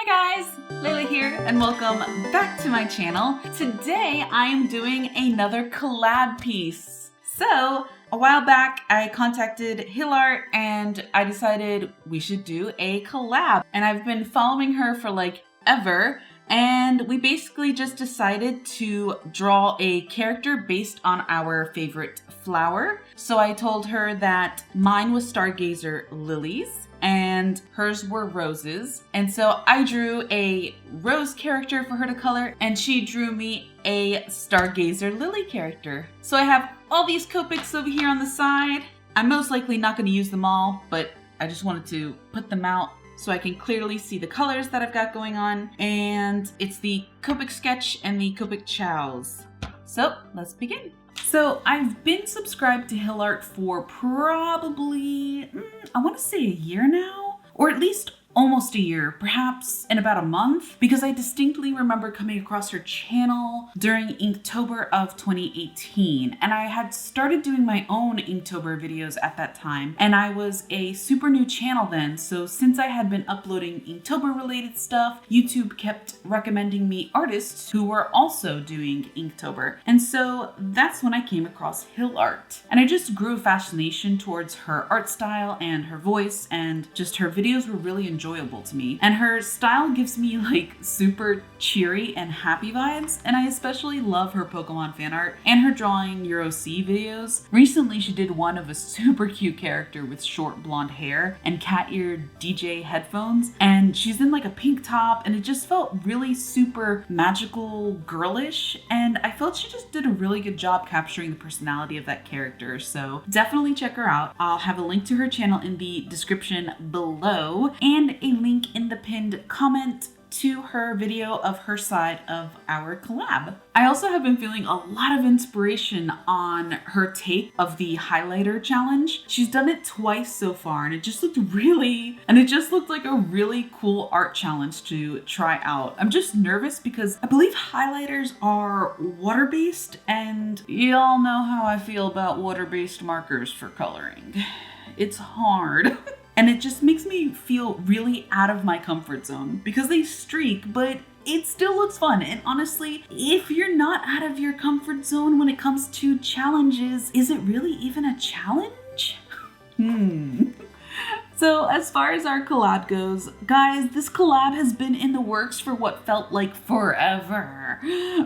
Hi guys, Lily here and welcome back to my channel. Today I am doing another collab piece. So a while back I contacted Hillart and I decided we should do a collab. And I've been following her for like ever. And we basically just decided to draw a character based on our favorite flower. So I told her that mine was Stargazer Lilies and hers were roses. And so I drew a rose character for her to color and she drew me a Stargazer Lily character. So I have all these Copics over here on the side. I'm most likely not going to use them all, but I just wanted to put them out so I can clearly see the colors that I've got going on. And it's the Copic Sketch and the Copic Ciaos. So let's begin. So I've been subscribed to Hillart for probably, I want to say a year now, or at least almost a year, perhaps in about a month, because I distinctly remember coming across her channel during Inktober of 2018. And I had started doing my own Inktober videos at that time, and I was a super new channel then. So since I had been uploading Inktober related stuff, YouTube kept recommending me artists who were also doing Inktober. And so that's when I came across Hillart. And I just grew a fascination towards her art style and her voice, and just her videos were really enjoyable to me. And her style gives me like super cheery and happy vibes, and I especially love her Pokemon fan art and her drawing Euro C videos. Recently she did one of a super cute character with short blonde hair and cat-eared DJ headphones, and she's in like a pink top, and it just felt really super magical, girlish, and I felt she just did a really good job capturing the personality of that character. So definitely check her out. I'll have a link to her channel in the description below and a link in the pinned comment to her video of her side of our collab. I also have been feeling a lot of inspiration on her take of the highlighter challenge. She's done it twice so far, and it just looked like a really cool art challenge to try out. I'm just nervous because I believe highlighters are water-based, and y'all know how I feel about water-based markers for coloring. It's hard. And it just makes me feel really out of my comfort zone because they streak, but it still looks fun. And honestly, if you're not out of your comfort zone when it comes to challenges, is it really even a challenge? So as far as our collab goes, guys, this collab has been in the works for what felt like forever.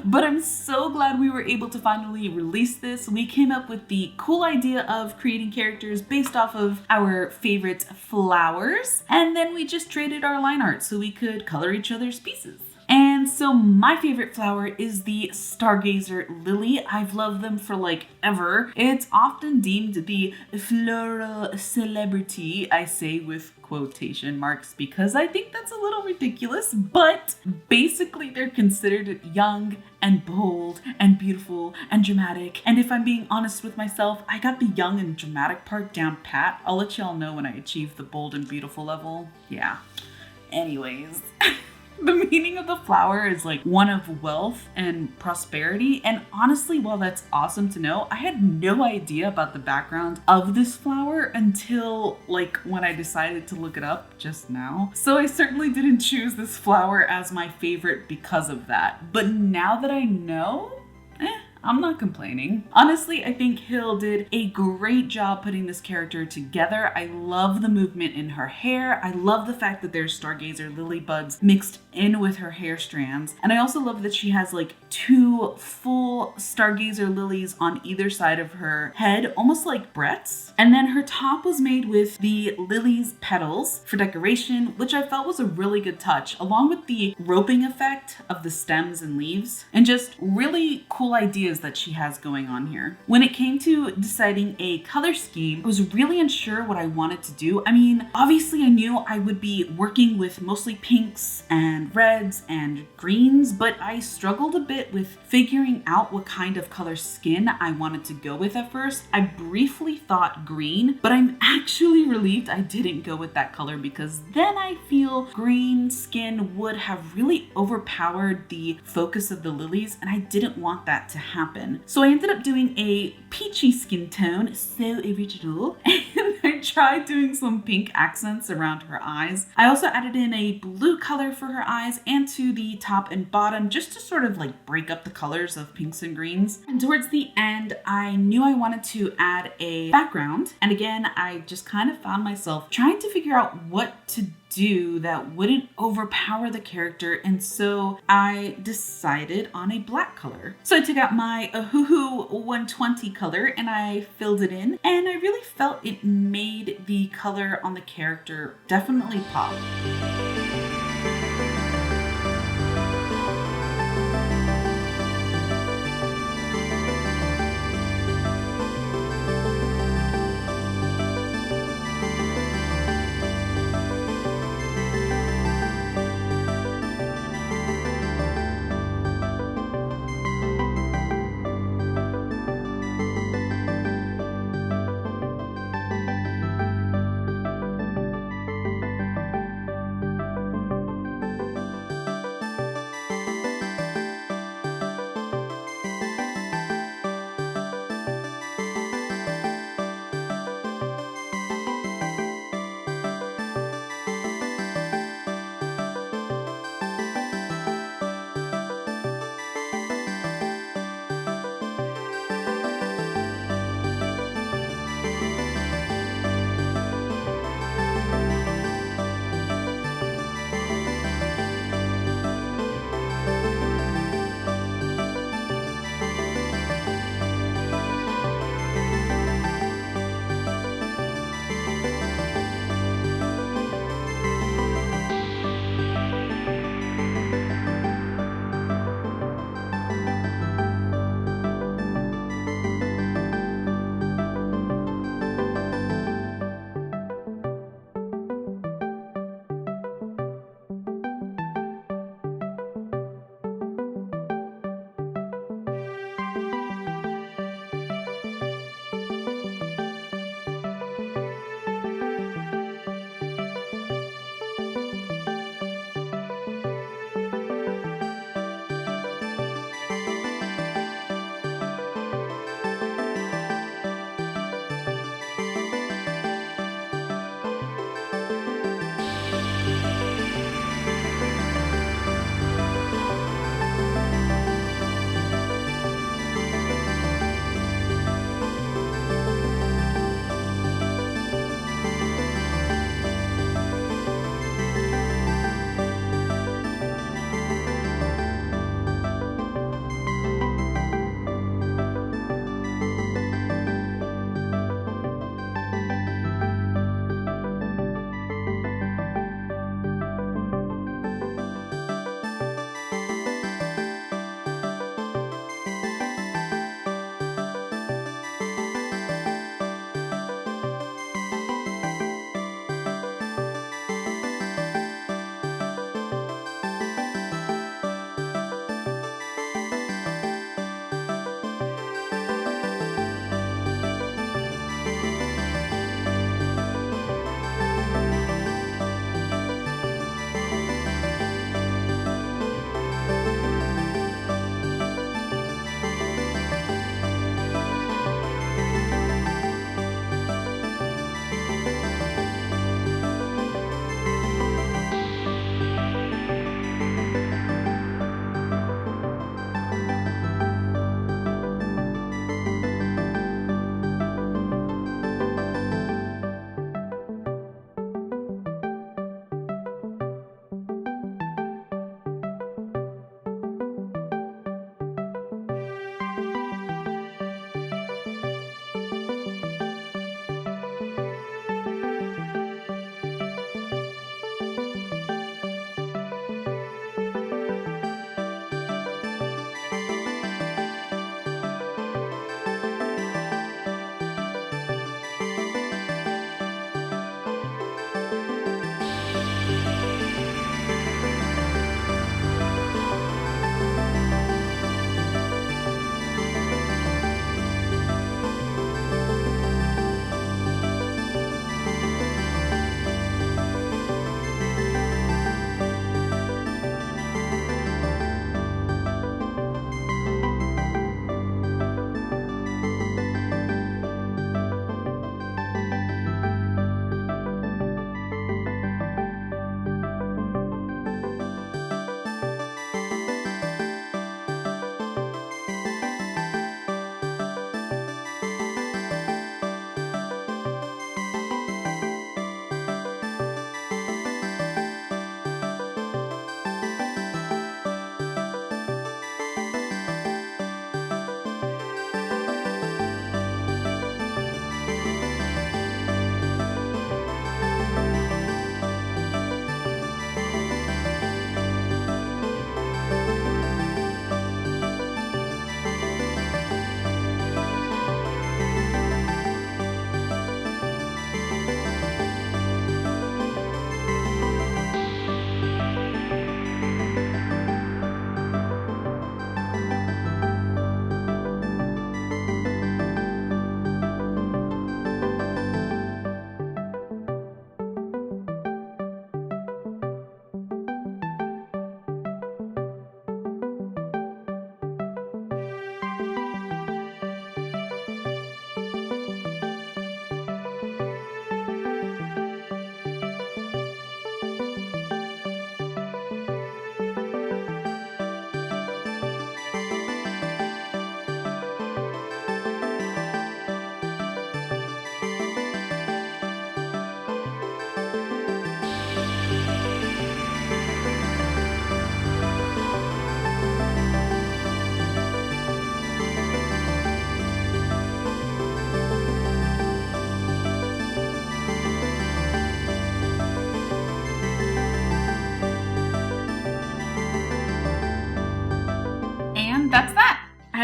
But I'm so glad we were able to finally release this. We came up with the cool idea of creating characters based off of our favorite flowers, and then we just traded our line art so we could color each other's pieces. And so my favorite flower is the Stargazer Lily. I've loved them for like ever. It's often deemed the floral celebrity, I say with quotation marks because I think that's a little ridiculous, but basically they're considered young and bold and beautiful and dramatic. And if I'm being honest with myself, I got the young and dramatic part down pat. I'll let y'all know when I achieve the bold and beautiful level. Yeah. Anyways. The meaning of the flower is like one of wealth and prosperity. And honestly, while that's awesome to know, I had no idea about the background of this flower until like when I decided to look it up just now. So I certainly didn't choose this flower as my favorite because of that. But now that I know, I'm not complaining. Honestly, I think Hill did a great job putting this character together. I love the movement in her hair. I love the fact that there's Stargazer Lily buds mixed in with her hair strands. And I also love that she has like two full Stargazer lilies on either side of her head, almost like Brett's. And then her top was made with the lily's petals for decoration, which I felt was a really good touch, along with the roping effect of the stems and leaves, and just really cool ideas that she has going on here. When it came to deciding a color scheme, I was really unsure what I wanted to do. I mean, obviously I knew I would be working with mostly pinks and reds and greens, but I struggled a bit with figuring out what kind of color skin I wanted to go with at first. I briefly thought green, but I'm actually relieved I didn't go with that color because then I feel green skin would have really overpowered the focus of the lilies, and I didn't want that to happen. So I ended up doing a peachy skin tone, so original, and I I tried doing some pink accents around her eyes. I also added in a blue color for her eyes and to the top and bottom just to sort of like break up the colors of pinks and greens. And towards the end, I knew I wanted to add a background. And again, I just kind of found myself trying to figure out what to do that wouldn't overpower the character, and so I decided on a black color. So I took out my Ahuhu 120 color and I filled it in, and I really felt it made the color on the character definitely pop.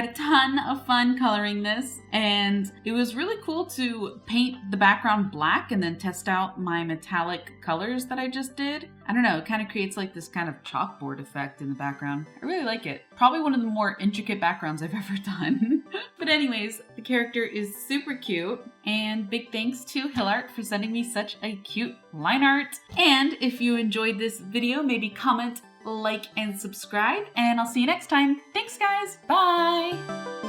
had a ton of fun coloring this, and it was really cool to paint the background black and then test out my metallic colors that I just did. I don't know, it kind of creates like this kind of chalkboard effect in the background. I really like it. Probably one of the more intricate backgrounds I've ever done. But anyways, the character is super cute, and big thanks to Hillart for sending me such a cute line art. And if you enjoyed this video, maybe comment, like, and subscribe, and I'll see you next time. Thanks guys, bye!